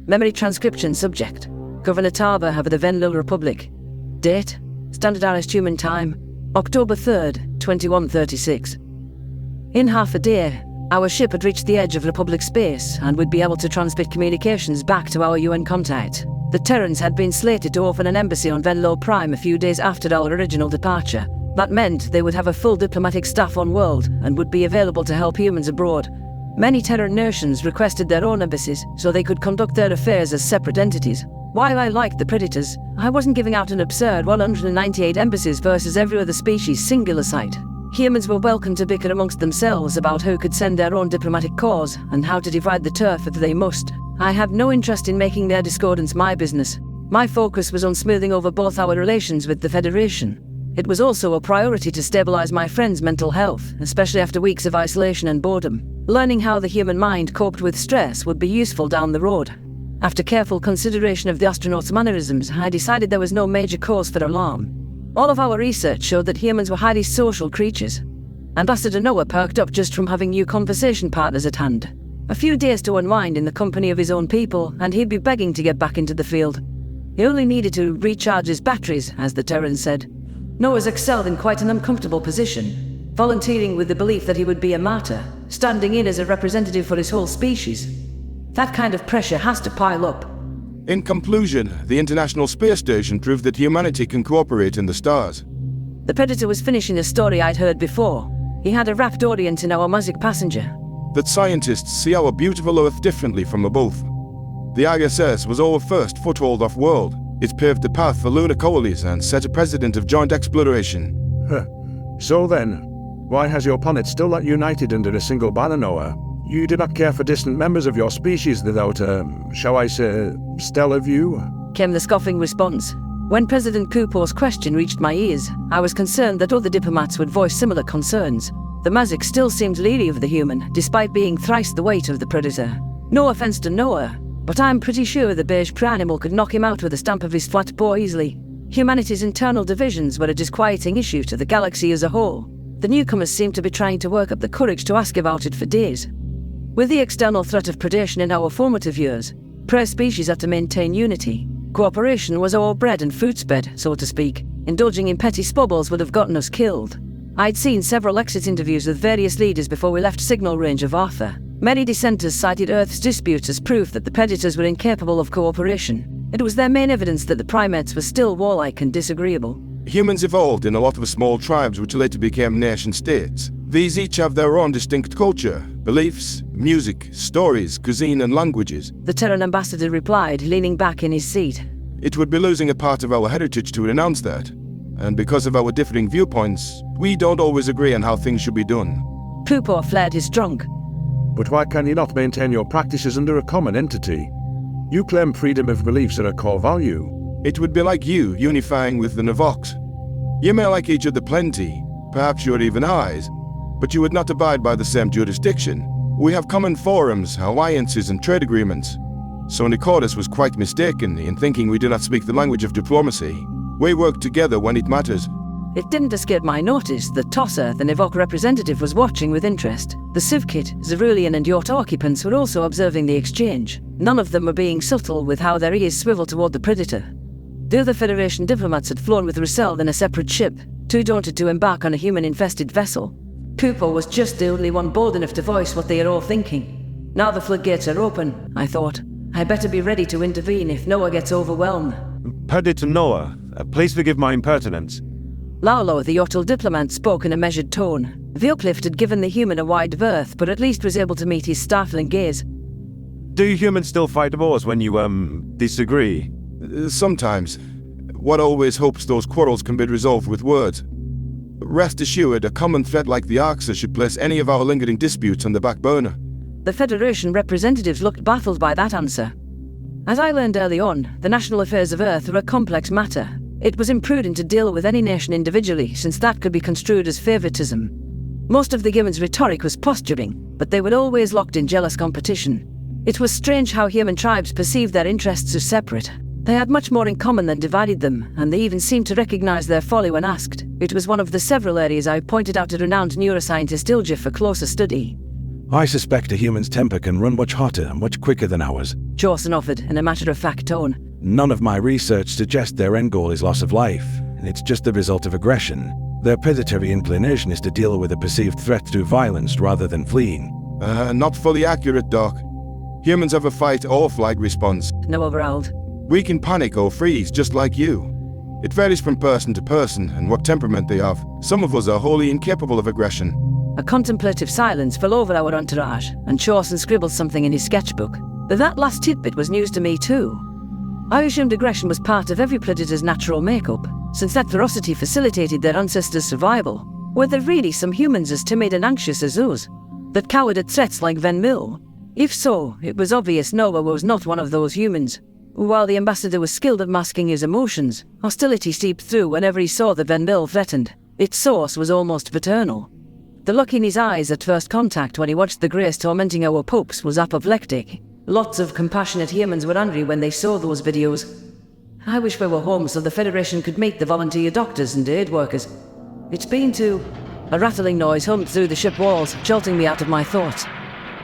Memory transcription subject. Governor Taba of the Venlo Republic. Date. Standardized human time. October 3rd, 2136. In half a day, our ship had reached the edge of Republic space and would be able to transmit communications back to our UN contact. The Terrans had been slated to open an embassy on Venlo Prime a few days after our original departure. That meant they would have a full diplomatic staff on world and would be available to help humans abroad. Many Terran nations requested their own embassies so they could conduct their affairs as separate entities. While I liked the Predators, I wasn't giving out an absurd 198 embassies versus every other species singular site. Humans were welcome to bicker amongst themselves about who could send their own diplomatic corps and how to divide the turf if they must. I had no interest in making their discordance my business. My focus was on smoothing over both our relations with the Federation. It was also a priority to stabilize my friends' mental health, especially after weeks of isolation and boredom. Learning how the human mind coped with stress would be useful down the road. After careful consideration of the astronauts' mannerisms, I decided there was no major cause for alarm. All of our research showed that humans were highly social creatures. Ambassador Noah perked up just from having new conversation partners at hand. A few days to unwind in the company of his own people, and he'd be begging to get back into the field. He only needed to recharge his batteries, as the Terrans said. Noah's excelled in quite an uncomfortable position, volunteering with the belief that he would be a martyr, standing in as a representative for his whole species. That kind of pressure has to pile up. In conclusion, the International Space Station proved that humanity can cooperate in the stars. The Predator was finishing a story I'd heard before. He had a rapt audience in our Mazik passenger. That scientists see our beautiful Earth differently from above. The ISS was our first foothold off-world. It paved the path for lunar colonies and set a precedent of joint exploration. So then, why has your planet still not united under a single banner, Noah? You do not care for distant members of your species without shall I say, stellar view? Came the scoffing response. When President Kupo's question reached my ears, I was concerned that other diplomats would voice similar concerns. The Mazik still seemed leery of the human, despite being thrice the weight of the Predator. No offense to Noah, but I'm pretty sure the beige pranimal could knock him out with a stamp of his flat paw easily. Humanity's internal divisions were a disquieting issue to the galaxy as a whole. The newcomers seemed to be trying to work up the courage to ask about it for days. With the external threat of predation in our formative years, prey species had to maintain unity. Cooperation was our bread and fruits bed, so to speak. Indulging in petty squabbles would have gotten us killed. I'd seen several exit interviews with various leaders before we left signal range of Arthur. Many dissenters cited Earth's disputes as proof that the Predators were incapable of cooperation. It was their main evidence that the primates were still warlike and disagreeable. Humans evolved in a lot of small tribes which later became nation-states. These each have their own distinct culture, beliefs, music, stories, cuisine and languages. The Terran ambassador replied, leaning back in his seat. It would be losing a part of our heritage to renounce that. And because of our differing viewpoints, we don't always agree on how things should be done. Kupo flared his trunk. But why can you not maintain your practices under a common entity? You claim freedom of beliefs are a core value. It would be like you unifying with the Navox. You may like each other plenty, perhaps you're even allies, but you would not abide by the same jurisdiction. We have common forums, alliances and trade agreements. So Nicordus was quite mistaken in thinking we do not speak the language of diplomacy. We work together when it matters. It didn't escape my notice that Tosser, the Nivok representative, was watching with interest. The Suvkit, Zerulian and yacht occupants were also observing the exchange. None of them were being subtle with how their ears swiveled toward the Predator. The other Federation diplomats had flown with Russell in a separate ship, too daunted to embark on a human-infested vessel. Kupo was just the only one bold enough to voice what they are all thinking. Now the floodgates are open, I thought. I better be ready to intervene if Noah gets overwhelmed. Predator Noah, please forgive my impertinence. Laulo, the Yotl diplomat, spoke in a measured tone. Vilclift had given the human a wide berth, but at least was able to meet his startling gaze. Do humans still fight wars when you, disagree? Sometimes. One always hopes those quarrels can be resolved with words. Rest assured, a common threat like the Arxa should place any of our lingering disputes on the back burner. The Federation representatives looked baffled by that answer. As I learned early on, the national affairs of Earth are a complex matter. It was imprudent to deal with any nation individually, since that could be construed as favoritism. Most of the Gibbons' rhetoric was posturing, but they were always locked in jealous competition. It was strange how human tribes perceived their interests as separate. They had much more in common than divided them, and they even seemed to recognize their folly when asked. It was one of the several areas I pointed out to renowned neuroscientist Ilja for closer study. I suspect a human's temper can run much hotter and much quicker than ours. Chaucer offered in a matter-of-fact tone. None of my research suggests their end goal is loss of life. It's just the result of aggression. Their predatory inclination is to deal with a perceived threat through violence rather than fleeing. Not fully accurate, Doc. Humans have a fight or flight response. Noah growled. We can panic or freeze just like you. It varies from person to person and what temperament they have. Some of us are wholly incapable of aggression. A contemplative silence fell over our entourage, and Chaucer scribbled something in his sketchbook. But that last tidbit was news to me too. I assumed aggression was part of every predator's natural makeup, since that ferocity facilitated their ancestors' survival. Were there really some humans as timid and anxious as us, that cowered at threats like Van Mill? If so, it was obvious Noah was not one of those humans. While the ambassador was skilled at masking his emotions, hostility seeped through whenever he saw the Van Mill threatened. Its source was almost paternal. The look in his eyes at first contact when he watched the Grace tormenting our pups was apoplectic. Lots of compassionate humans were angry when they saw those videos. I wish we were home so the Federation could meet the volunteer doctors and aid workers. It's been too... A rattling noise hummed through the ship walls, jolting me out of my thoughts.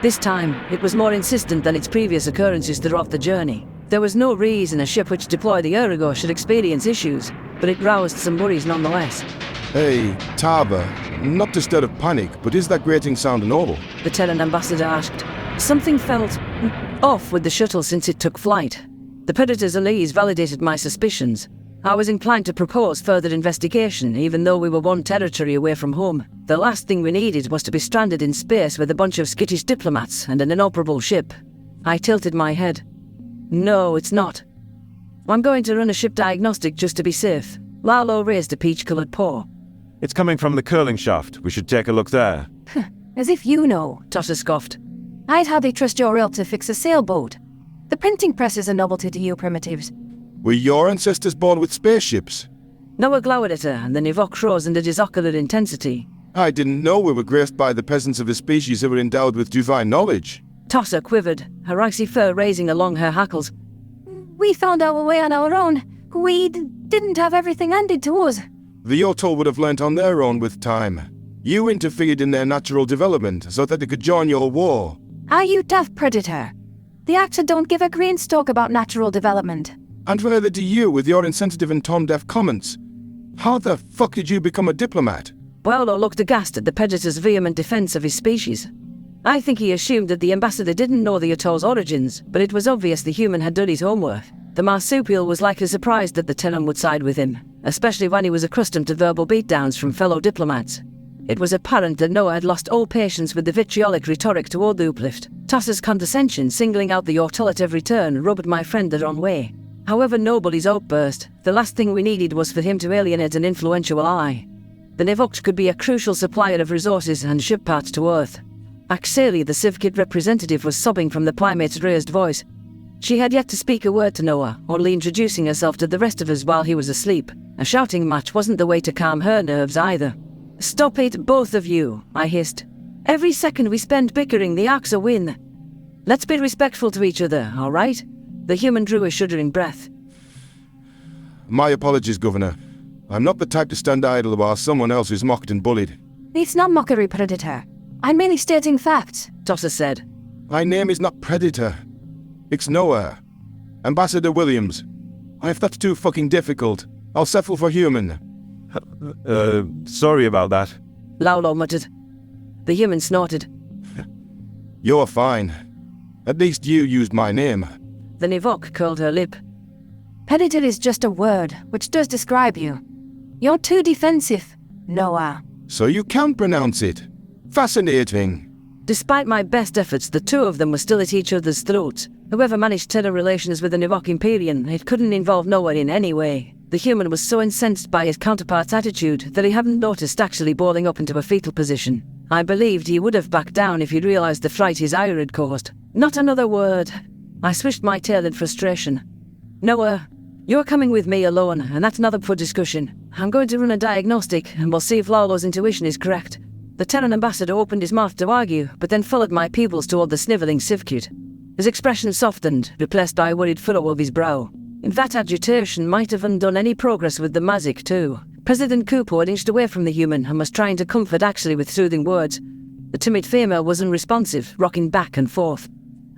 This time, it was more insistent than its previous occurrences throughout the journey. There was no reason a ship which deployed a year ago should experience issues, but it roused some worries nonetheless. Hey, Taba, not to stir up panic, but is that grating sound audible? The Terran ambassador asked. Something felt off with the shuttle since it took flight. The Predator's alleys validated my suspicions. I was inclined to propose further investigation, even though we were one territory away from home. The last thing we needed was to be stranded in space with a bunch of skittish diplomats and an inoperable ship. I tilted my head. No, it's not. I'm going to run a ship diagnostic just to be safe. Lalo raised a peach-coloured paw. It's coming from the curling shaft. We should take a look there. As if you know. Tosser scoffed. I'd hardly trust your help to fix a sailboat. The printing press is a novelty to you primitives. Were your ancestors born with spaceships? Noah glowered at her, and the Nivok rose under his ocular intensity. I didn't know we were graced by the peasants of a species who were endowed with divine knowledge. Tosser quivered, her icy fur raising along her hackles. We found our way on our own. We didn't have everything handed to us. The Yotol would have learnt on their own with time. You interfered in their natural development so that they could join your war. Are you daft, Predator? The Actor don't give a green stalk about natural development. And further to you with your insensitive and tone-deaf comments. How the fuck did you become a diplomat? Paolo looked aghast at the Predator's vehement defense of his species. I think he assumed that the ambassador didn't know the Atoll's origins, but it was obvious the human had done his homework. The marsupial was likely surprised that the Terran would side with him, especially when he was accustomed to verbal beatdowns from fellow diplomats. It was apparent that Noah had lost all patience with the vitriolic rhetoric toward the uplift. Tosser's condescension, singling out the Atoll at every turn, rubbed my friend the wrong way. However noble his outburst, the last thing we needed was for him to alienate an influential ally. The Nivokt could be a crucial supplier of resources and ship parts to Earth. Axeli, the Civkid representative, was sobbing from the primate's raised voice. She had yet to speak a word to Noah, only introducing herself to the rest of us while he was asleep. A shouting match wasn't the way to calm her nerves either. Stop it, both of you, I hissed. Every second we spend bickering, the Arks win. Let's be respectful to each other, all right? The human drew a shuddering breath. My apologies, Governor. I'm not the type to stand idle while someone else is mocked and bullied. It's not mockery, Predator. I'm merely stating facts. Tosser said. My name is not Predator. It's Noah. Ambassador Williams. If that's too fucking difficult, I'll settle for human. Sorry about that. Laulo muttered. The human snorted. You're fine. At least you used my name. The Nivok curled her lip. Predator is just a word, which does describe you. You're too defensive, Noah. So you can pronounce it. Fascinating. Despite my best efforts, the two of them were still at each other's throats. Whoever managed terror relations with the Nivok Imperium, it couldn't involve Noah in any way. The human was so incensed by his counterpart's attitude that he hadn't noticed actually boiling up into a fetal position. I believed he would have backed down if he'd realized the fright his ire had caused. Not another word. I swished my tail in frustration. Noah, you're coming with me alone, and that's another for discussion. I'm going to run a diagnostic, and we'll see if Lalo's intuition is correct. The Terran ambassador opened his mouth to argue, but then followed my pupils toward the snivelling Civkid. His expression softened, replaced by a worried furrow of his brow. That agitation might have undone any progress with the Mazik, too. President Kupo had inched away from the human and was trying to comfort Axley with soothing words. The timid female was unresponsive, rocking back and forth.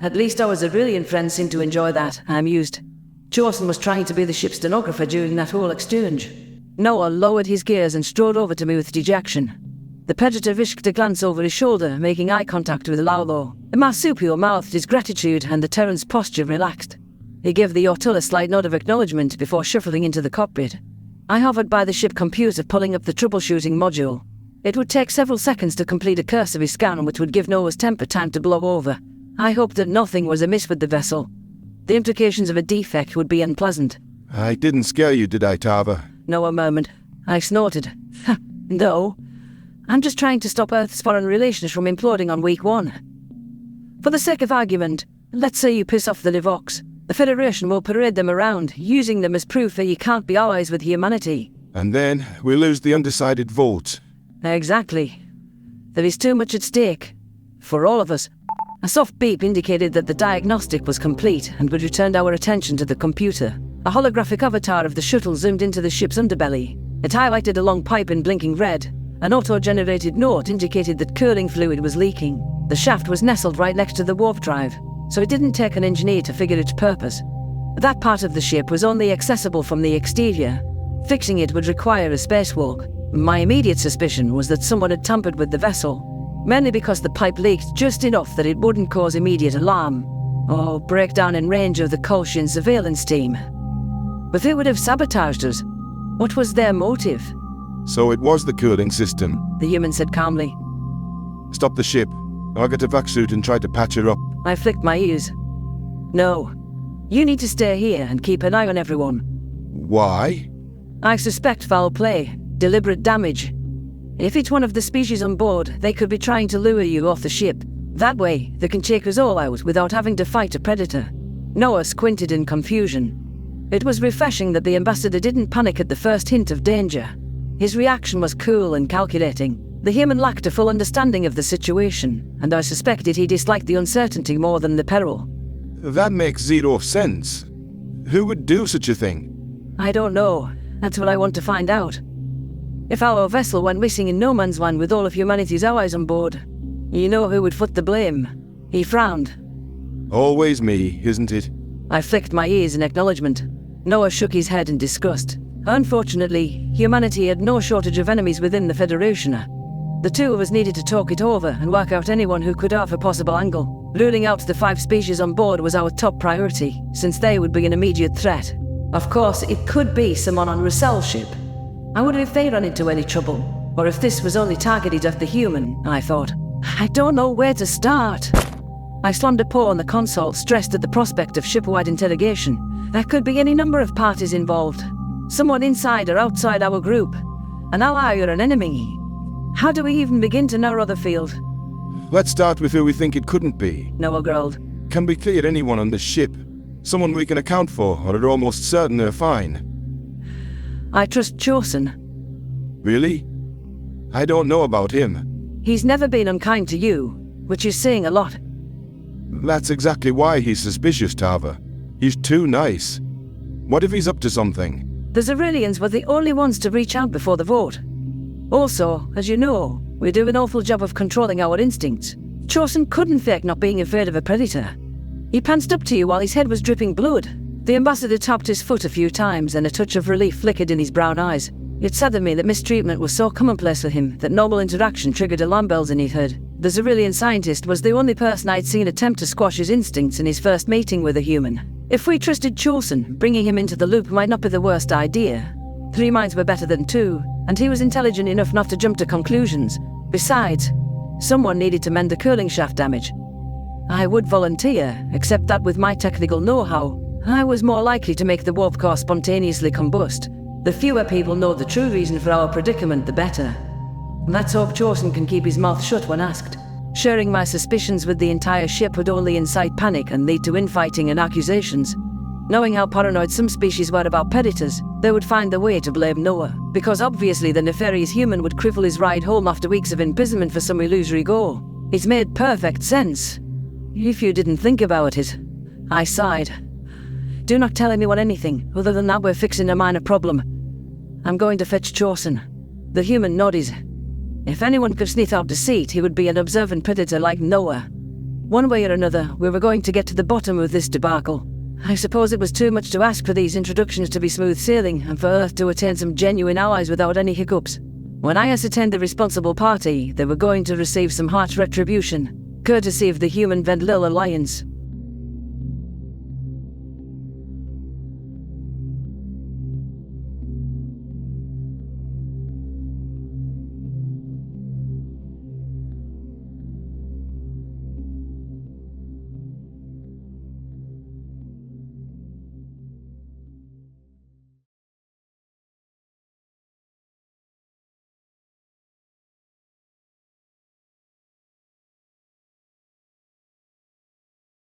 At least our Zerrillian friends seemed to enjoy that, I mused. Chosen was trying to be the ship's stenographer during that whole exchange. Noah lowered his gears and strode over to me with dejection. The Predator risked a glance over his shoulder, making eye contact with Laulo. The marsupial mouthed his gratitude and the Terran's posture relaxed. He gave the Ortul a slight nod of acknowledgement before shuffling into the cockpit. I hovered by the ship computer, pulling up the troubleshooting module. It would take several seconds to complete a cursory scan, which would give Noah's temper time to blow over. I hoped that nothing was amiss with the vessel. The implications of a defect would be unpleasant. I didn't scare you, did I, Tava? Noah murmured. I snorted. No. I'm just trying to stop Earth's foreign relations from imploding on week 1. For the sake of argument, let's say you piss off the Livox. The Federation will parade them around, using them as proof that you can't be allies with humanity. And then we lose the undecided vote. Exactly. There is too much at stake. For all of us. A soft beep indicated that the diagnostic was complete, and we returned our attention to the computer. A holographic avatar of the shuttle zoomed into the ship's underbelly. It highlighted a long pipe in blinking red. An auto-generated note indicated that cooling fluid was leaking. The shaft was nestled right next to the warp drive, so it didn't take an engineer to figure its purpose. That part of the ship was only accessible from the exterior. Fixing it would require a spacewalk. My immediate suspicion was that someone had tampered with the vessel, mainly because the pipe leaked just enough that it wouldn't cause immediate alarm, or breakdown in range of the Kolshian surveillance team. But who would have sabotaged us? What was their motive? So it was the cooling system. The human said calmly. Stop the ship. I'll get a vac suit and try to patch her up. I flicked my ears. No. You need to stay here and keep an eye on everyone. Why? I suspect foul play, deliberate damage. If it's one of the species on board, they could be trying to lure you off the ship. That way, they can take us all out without having to fight a predator. Noah squinted in confusion. It was refreshing that the ambassador didn't panic at the first hint of danger. His reaction was cool and calculating. The human lacked a full understanding of the situation, and I suspected he disliked the uncertainty more than the peril. That makes zero sense. Who would do such a thing? I don't know. That's what I want to find out. If our vessel went missing in no man's land with all of humanity's allies on board, you know who would foot the blame. He frowned. Always me, isn't it? I flicked my ears in acknowledgement. Noah shook his head in disgust. Unfortunately, humanity had no shortage of enemies within the Federation. The two of us needed to talk it over and work out anyone who could have a possible angle. Ruling out the 5 species on board was our top priority, since they would be an immediate threat. Of course, it could be someone on Russel's ship. I wonder if they ran into any trouble, or if this was only targeted at the human, I thought. I don't know where to start. I slammed a paw on the console, stressed at the prospect of ship-wide interrogation. There could be any number of parties involved. Someone inside or outside our group. An ally or an enemy. How do we even begin to narrow the field? Let's start with who we think it couldn't be. Noah growled. Can we clear anyone on the ship? Someone we can account for, or are almost certain they're fine. I trust Chosen. Really? I don't know about him. He's never been unkind to you, which is saying a lot. That's exactly why he's suspicious, Tava. He's too nice. What if he's up to something? The Zerrillians were the only ones to reach out before the vote. Also, as you know, we do an awful job of controlling our instincts. Chosen couldn't fake not being afraid of a predator. He pantsed up to you while his head was dripping blood. The ambassador tapped his foot a few times and a touch of relief flickered in his brown eyes. It saddened me that mistreatment was so commonplace for him that normal interaction triggered alarm bells in his head. The Zerillian scientist was the only person I'd seen attempt to squash his instincts in his first meeting with a human. If we trusted Chosen, bringing him into the loop might not be the worst idea. 3 minds were better than 2, and he was intelligent enough not to jump to conclusions. Besides, someone needed to mend the cooling shaft damage. I would volunteer, except that with my technical know-how, I was more likely to make the warp core spontaneously combust. The fewer people know the true reason for our predicament, the better. Let's hope Chosen can keep his mouth shut when asked. Sharing my suspicions with the entire ship would only incite panic and lead to infighting and accusations. Knowing how paranoid some species were about predators, they would find a way to blame Noah, because obviously the nefarious human would cripple his ride home after weeks of imprisonment for some illusory goal. It made perfect sense. If you didn't think about it. I sighed. Do not tell anyone anything, other than that we're fixing a minor problem. I'm going to fetch Chosen. The human nodded. If anyone could sneak out deceit, he would be an observant predator like Noah. One way or another, we were going to get to the bottom of this debacle. I suppose it was too much to ask for these introductions to be smooth sailing and for Earth to attain some genuine allies without any hiccups. When I ascertained the responsible party, they were going to receive some harsh retribution, courtesy of the Human Vendlil Alliance.